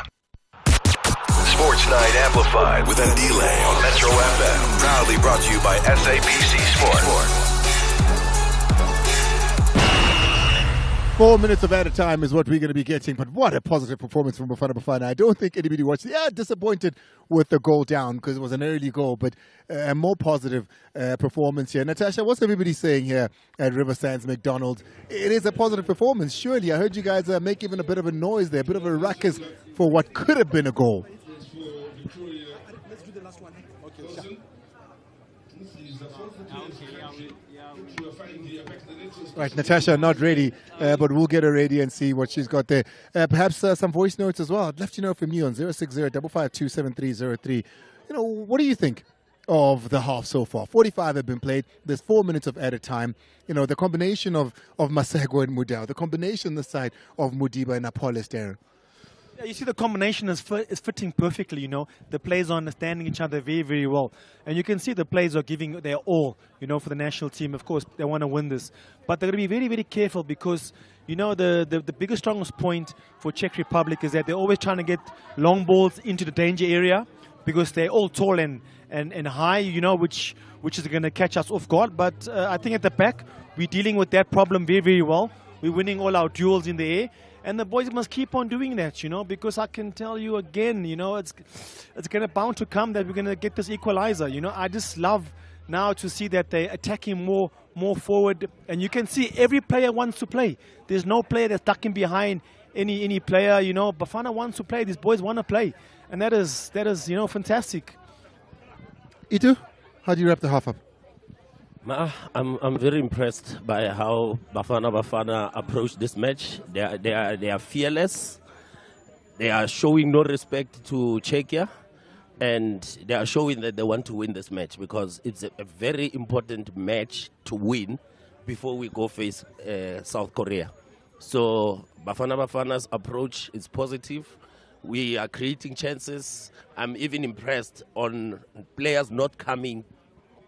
Sports Night Amplified with Andile on Metro FM. Proudly brought to you by SABC Sport. 4 minutes of added time is what we're going to be getting, but what a positive performance from Bafana Bafana. I don't think anybody watched it. Yeah, disappointed with the goal down because it was an early goal, but a more positive performance here. Natasha, what's everybody saying here at River Sands McDonald? It is a positive performance, surely. I heard you guys make even a bit of a noise there, a bit of a ruckus for what could have been a goal. Right, Natasha not ready, but we'll get her ready and see what she's got there. Perhaps some voice notes as well. I'd love to know from you on 060-552-7303. You know, what do you think of the half so far? 45 have been played. There's 4 minutes of added time. You know, the combination of Masego and Mudau, the combination on the side of Mudiba and Apollos, Darren. Yeah, you see the combination is fitting perfectly, you know. The players are understanding each other very, very well. And you can see the players are giving their all, you know, for the national team. Of course, they want to win this. But they're going to be very, very careful because, you know, the biggest, strongest point for Czech Republic is that they're always trying to get long balls into the danger area because they're all tall and high, you know, which is going to catch us off guard. But I think at the back, we're dealing with that problem very, very well. We're winning all our duels in the air. And the boys must keep on doing that, you know, because I can tell you again, you know, it's going to bound to come that we're going to get this equalizer. You know, I just love now to see that they're attacking more forward. And you can see every player wants to play. There's no player that's ducking behind any player, you know. Bafana wants to play. These boys want to play. And that is you know, fantastic. Itu, how do you wrap the half up? I'm very impressed by how Bafana approached this match. They are fearless. They are showing no respect to Czechia, and they are showing that they want to win this match because it's a very important match to win before we go face South Korea. So Bafana's approach is positive. We are creating chances. I'm even impressed on players not coming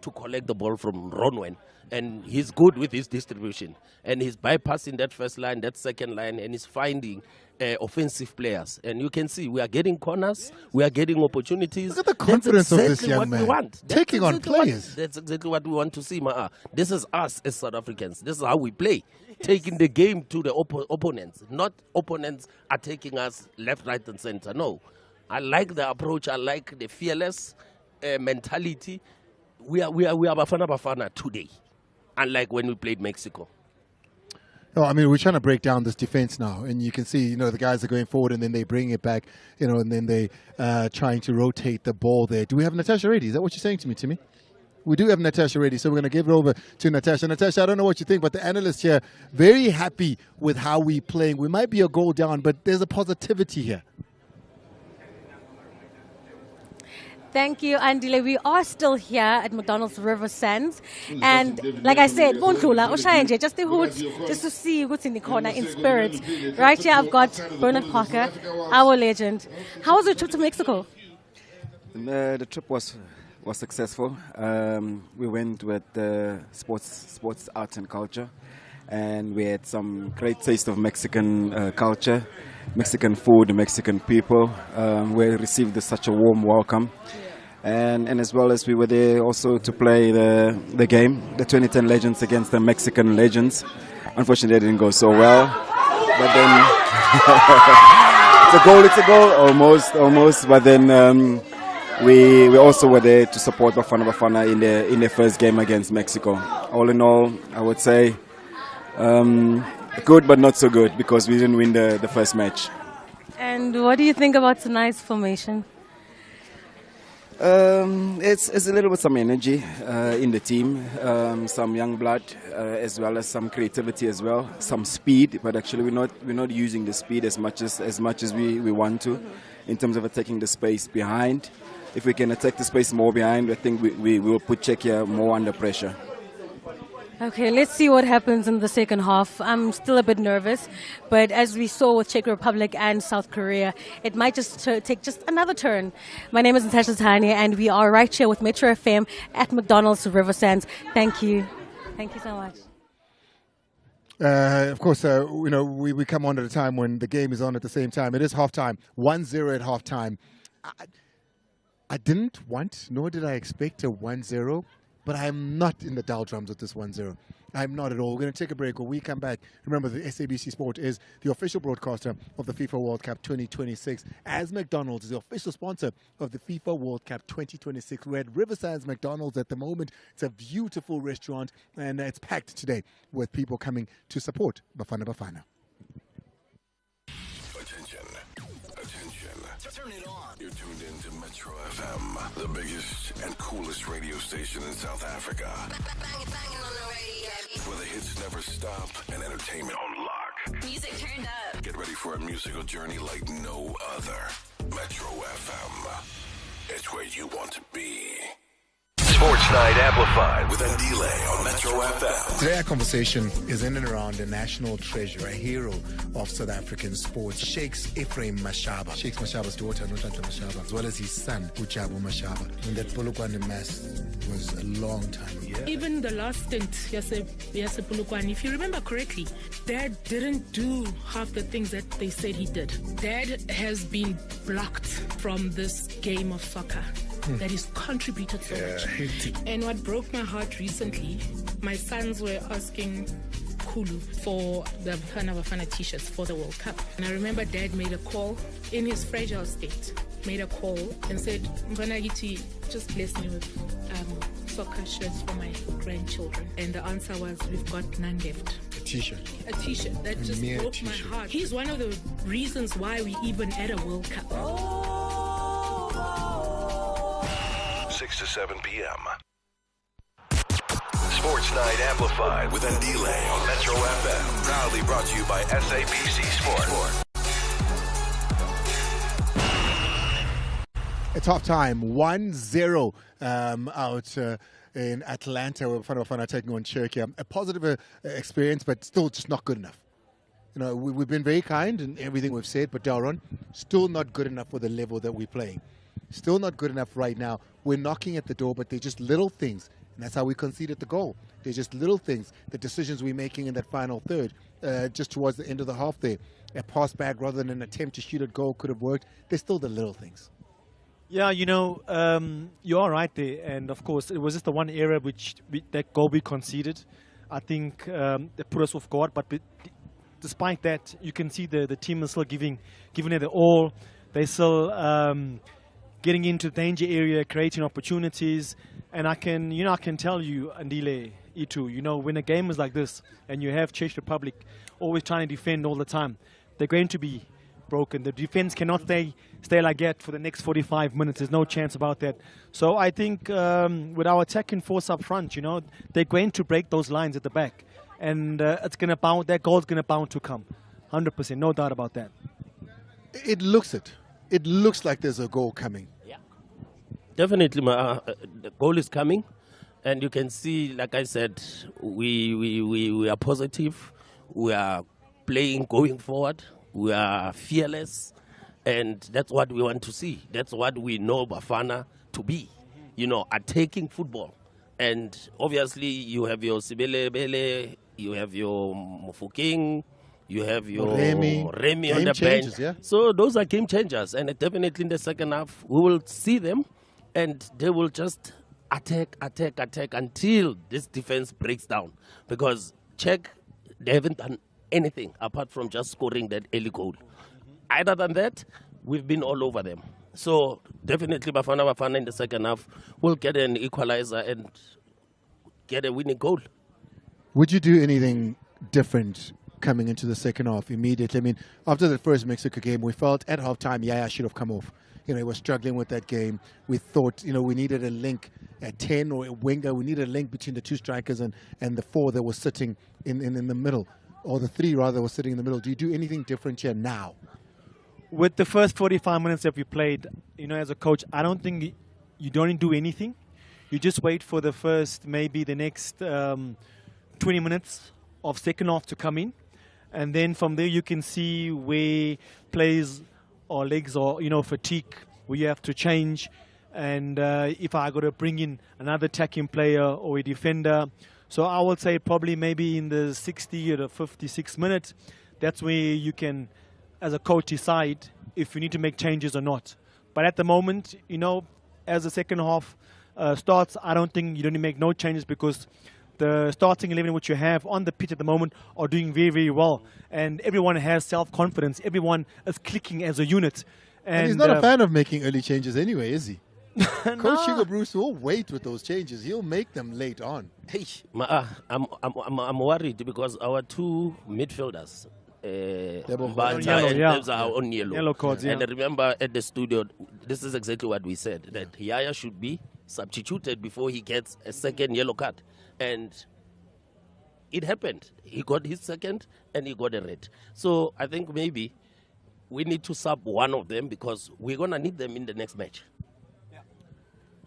to collect the ball from Ronwen. And he's good with his distribution. And he's bypassing that first line, that second line, and he's finding offensive players. And you can see we are getting corners, we are getting opportunities. Look at the confidence exactly of this young man. We want. Taking on players. That's exactly what we want to see, Ma'a. This is us as South Africans. This is how we play. Taking the game to the opponents. Not opponents are taking us left, right, and center. No. I like the approach. I like the fearless mentality. We are Bafana today, unlike when we played Mexico. Oh, I mean, we're trying to break down this defense now, and you can see, the guys are going forward, and then they bring it back, and then they trying to rotate the ball there. Do we have Natasha ready? Is that what you're saying to me, Timmy? We do have Natasha ready, so we're going to give it over to Natasha. Natasha, I don't know what you think, but the analyst here, very happy with how we're playing. We might be a goal down, but there's a positivity here. Thank you, Andile. We are still here at McDonald's River Sands. And like I said, just to see what's in the corner in spirit. Right here, I've got Bernard Parker, our legend. How was your trip to Mexico? The trip was successful. We went with sports, arts and culture. And we had some great taste of Mexican culture, Mexican food, Mexican people. We received such a warm welcome. And as well as we were there also to play the game, the 2010 Legends against the Mexican Legends. Unfortunately, it didn't go so well. But then, it's a goal, almost. But then we also were there to support Bafana in their first game against Mexico. All in all, I would say good but not so good because we didn't win the first match. And what do you think about tonight's formation? It's a little bit some energy in the team, some young blood, as well as some creativity as well, some speed. But actually, we're not using the speed as much as we want to, in terms of attacking the space behind. If we can attack the space more behind, I think we will put Czechia more under pressure. Okay, let's see what happens in the second half. I'm still a bit nervous, but as we saw with Czech Republic and South Korea, it might just take just another turn. My name is Natasha Tanya, and we are right here with Metro FM at McDonald's River Sands. Thank you. Thank you so much. Of course, we come on at a time when the game is on at the same time. It is halftime, 1-0 at halftime. I didn't want, nor did I expect a 1-0. But I'm not in the doldrums with this 1-0. I'm not at all. We're going to take a break. When we come back, remember the SABC Sport is the official broadcaster of the FIFA World Cup 2026, as McDonald's is the official sponsor of the FIFA World Cup 2026. We're at Riverside's McDonald's at the moment. It's a beautiful restaurant, and it's packed today with people coming to support Bafana Bafana. Turn it on. You're tuned in to Metro FM, the biggest and coolest radio station in South Africa. Banging on the radio. Where the hits never stop and entertainment on lock. Music turned up. Get ready for a musical journey like no other. Metro FM. It's where you want to be. Sports Night Amplified with Andile on Metro FM. Today our conversation is in and around a national treasure, a hero of South African sports, Shakes Mashaba. Shakes Mashaba's daughter, Notanta Mashaba, as well as his son, Ujabu Mashaba. And that Polokwane mass was a long time ago. Even the last stint, Yase Polokwane, if you remember correctly, Dad didn't do half the things that they said he did. Dad has been blocked from this game of soccer. That he's contributed so much. And what broke my heart recently, my sons were asking Kulu for the Bafana t-shirts for the World Cup. And I remember Dad made a call in his fragile state, made a call and said, Mvanagiti, just bless me with soccer shirts for my grandchildren. And the answer was, we've got none left. A t-shirt. A t-shirt. That just broke my heart. He's one of the reasons why we even had a World Cup. 6 to 7 p.m. Sports Night Amplified with Andile on Metro FM. Proudly brought to you by SABC Sport. It's half time, 1-0 out in Atlanta. We're Bafana taking on Turkey. A positive experience, but still just not good enough. You know, we've been very kind in everything we've said, but Daron, still not good enough for the level that we're playing. Still not good enough right now. We're knocking at the door, but they're just little things. And that's how we conceded the goal. They're just little things. The decisions we're making in that final third, just towards the end of the half there. A pass back rather than an attempt to shoot a goal could have worked. They're still the little things. Yeah, you know, you are right there. And, of course, it was just the one area that goal we conceded. I think they put us off guard. But despite that, you can see the team is still giving it all. They're still getting into the danger area, creating opportunities. And I can tell you, Andile, Itu, you know, when a game is like this and you have Czech Republic always trying to defend all the time, they're going to be broken. The defense cannot stay like that for the next 45 minutes. There's no chance about that. So I think with our attacking force up front, you know, they're going to break those lines at the back. And that goal's going to bound to come. 100%, no doubt about that. It looks it. It looks like there's a goal coming. Yeah. Definitely, the goal is coming. And you can see, like I said, we are positive. We are playing going forward. We are fearless. And that's what we want to see. That's what we know Bafana to be. You know, attacking football. And obviously, you have your Sibele, you have your Mofokeng, you have your Remy on the bench. Yeah. So those are game changers. And definitely in the second half, we will see them. And they will just attack until this defense breaks down. Because Czech, they haven't done anything apart from just scoring that early goal. Other than that, we've been all over them. So definitely Bafana in the second half will get an equalizer and get a winning goal. Would you do anything different coming into the second half immediately? I mean, after the first Mexico game, we felt at halftime Yaya should have come off. You know, he was struggling with that game. We thought, you know, we needed a link at 10 or a winger. We needed a link between the two strikers and the four that was sitting in the middle, or the three rather was sitting in the middle. Do you do anything different here now? With the first 45 minutes that we played, you know, as a coach, I don't think you don't do anything. You just wait for the first, maybe the next 20 minutes of second half to come in. And then from there you can see where plays or legs or, you know, fatigue, where you have to change. And if I got to bring in another attacking player or a defender. So I would say probably maybe in the 60 or the 56 minutes, that's where you can, as a coach, decide if you need to make changes or not. But at the moment, you know, as the second half starts, I don't think you don't need to make no changes because the starting 11 which you have on the pitch at the moment are doing very, very well. And everyone has self-confidence. Everyone is clicking as a unit. And he's not a fan of making early changes anyway, is he? Coach Hugo Bruce will wait with those changes. He'll make them late on. Hey, I'm worried because our two midfielders, are on yellow cards, yeah. And remember at the studio, this is exactly what we said, that Yaya should be substituted before he gets a second yellow card. And it happened. He got his second and he got a red. So I think maybe we need to sub one of them because we're going to need them in the next match.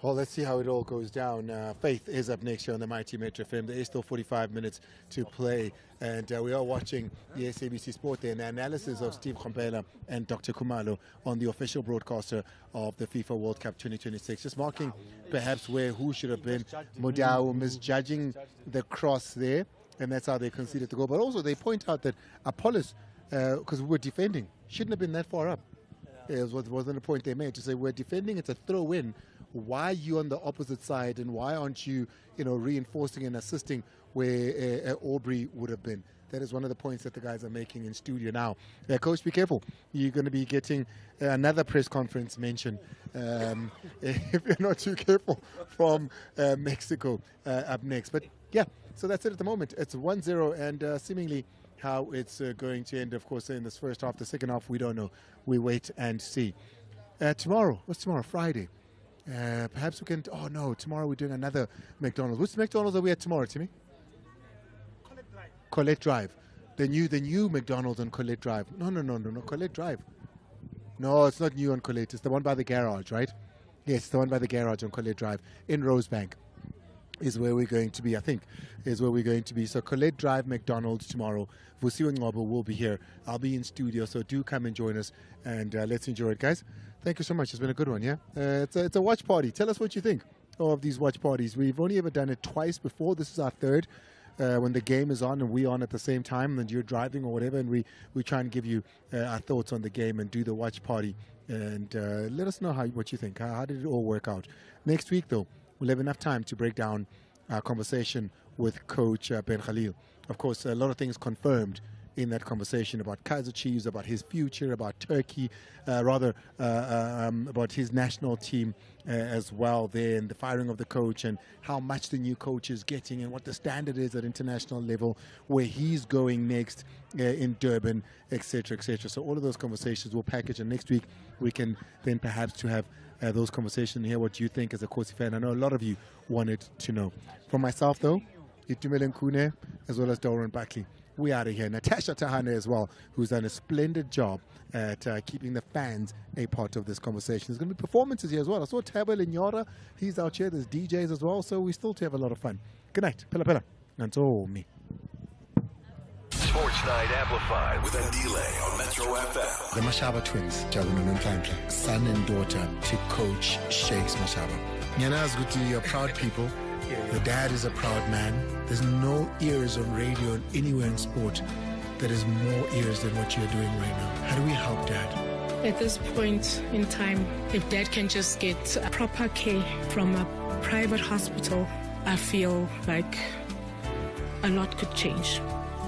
Well, let's see how it all goes down. Faith is up next here on the Mighty Metro FM. There is still 45 minutes to play. And we are watching the SABC Sport there. And the analysis of Steve Khompela and Dr. Khumalo on the official broadcaster of the FIFA World Cup 2026. Just marking perhaps who should have been. Modao misjudging the cross there. And that's how they conceded the goal. But also they point out that Apollos, because we were defending, shouldn't have been that far up. It wasn't a point they made to say we're defending, it's a throw-in. Why are you on the opposite side, and why aren't you, reinforcing and assisting where Aubrey would have been? That is one of the points that the guys are making in studio now. Coach, be careful. You're going to be getting another press conference mention if you're not too careful from Mexico up next. But yeah, so that's it at the moment. It's 1-0, and seemingly how it's going to end, of course, in this first half. The second half, we don't know. We wait and see. Tomorrow, what's tomorrow? Friday. Perhaps we can. Oh no! Tomorrow we're doing another McDonald's. Which McDonald's are we at tomorrow, Timmy? Colette Drive. The new McDonald's on Colette Drive. No, Colette Drive. No, it's not new on Colette. It's the one by the garage, right? Yes, the one by the garage on Colette Drive in Rosebank is where we're going to be, I think, is where we're going to be. So Colette Drive McDonald's tomorrow. Vusiwe Ngcobo will be here. I'll be in studio, so do come and join us, and let's enjoy it, guys. Thank you so much. It's been a good one, yeah? It's a watch party. Tell us what you think of these watch parties. We've only ever done it twice before. This is our third. When the game is on and we're on at the same time and you're driving or whatever, and we try and give you our thoughts on the game and do the watch party, and let us know what you think. How did it all work out? Next week, though, we'll have enough time to break down our conversation with Coach Ben Khalil. Of course, a lot of things confirmed in that conversation about 𝚂𝚘𝚛𝚝, about his future, about Turkey, about his national team as well there, and the firing of the coach and how much the new coach is getting and what the standard is at international level, where he's going next in Durban, etc., etc. So all of those conversations we'll package, and next week we can then perhaps to have those conversations and hear what you think as a 𝚂𝚘𝚘 fan. I know a lot of you wanted to know. For myself, though, Itumeleng Khune as well as Doran Buckley, we out of here. Natasha Tahane as well, who's done a splendid job at keeping the fans a part of this conversation. There's going to be performances here as well. I saw Thabo Lenyora. He's out here. There's DJs as well. So we still have a lot of fun. Good night. Pela. That's all me. Sports Night Amplified with Andile on Metro FM. The Mashaba twins, Jabun and son and daughter to Coach Shakes Mashaba. Nyanaz Guti, you're proud people. The dad is a proud man. There's no ears on radio and anywhere in sport that is more ears than what you're doing right now. How do we help Dad? At this point in time, if Dad can just get proper care from a private hospital, I feel like a lot could change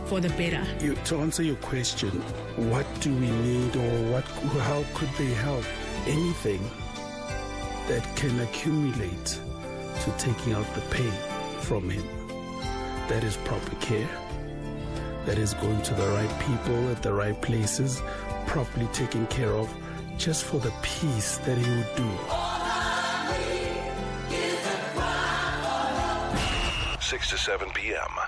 for the better. To answer your question, what do we need, or how could they help? Anything that can accumulate to taking out the pain from him. That is proper care. That is going to the right people at the right places, properly taken care of, just for the peace that he would do. 6 to 7 p.m.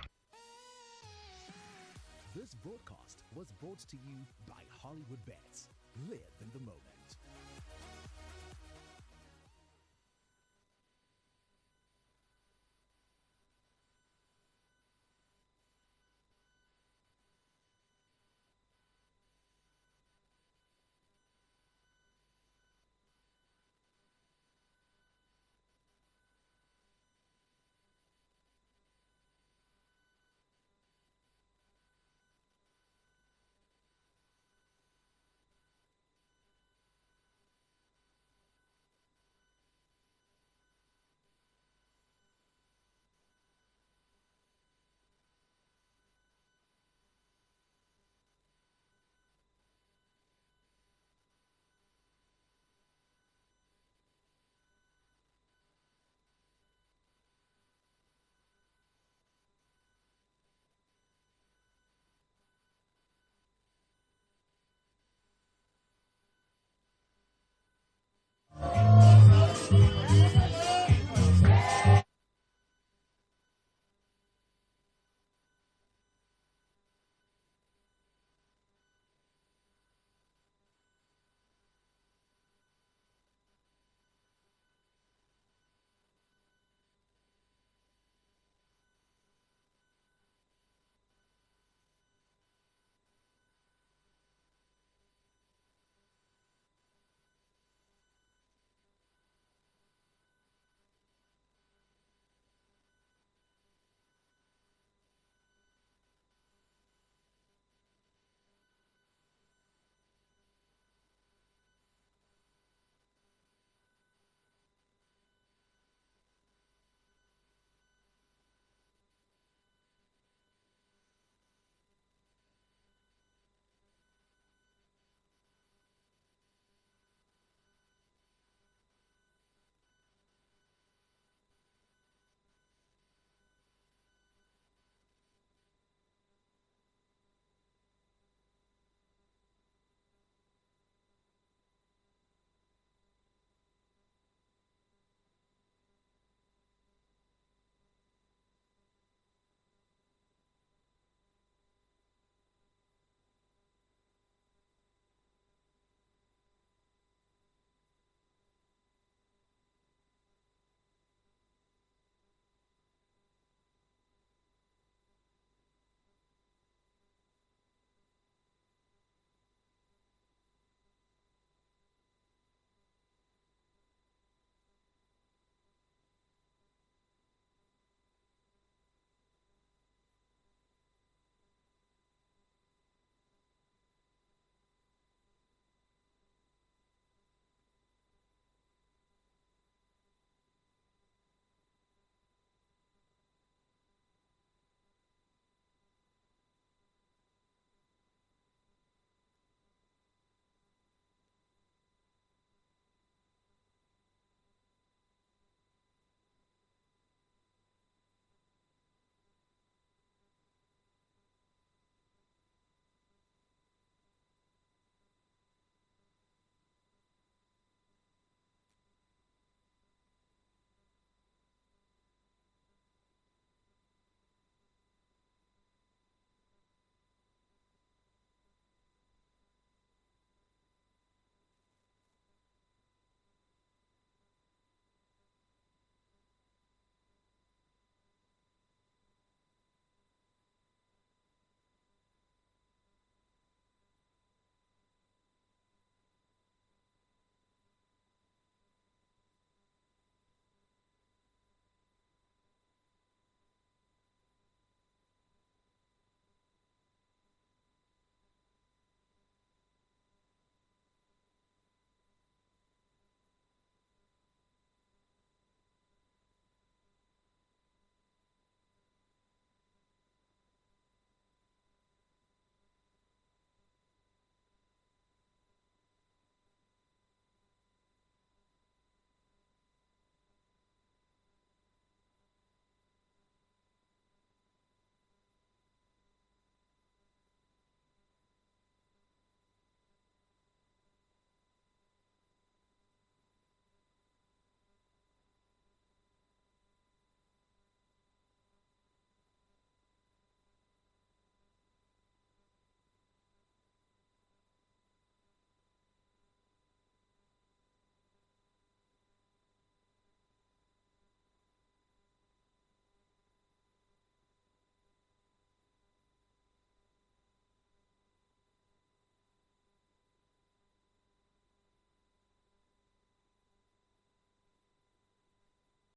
This broadcast was brought to you by Hollywood Bets. Live in the moment.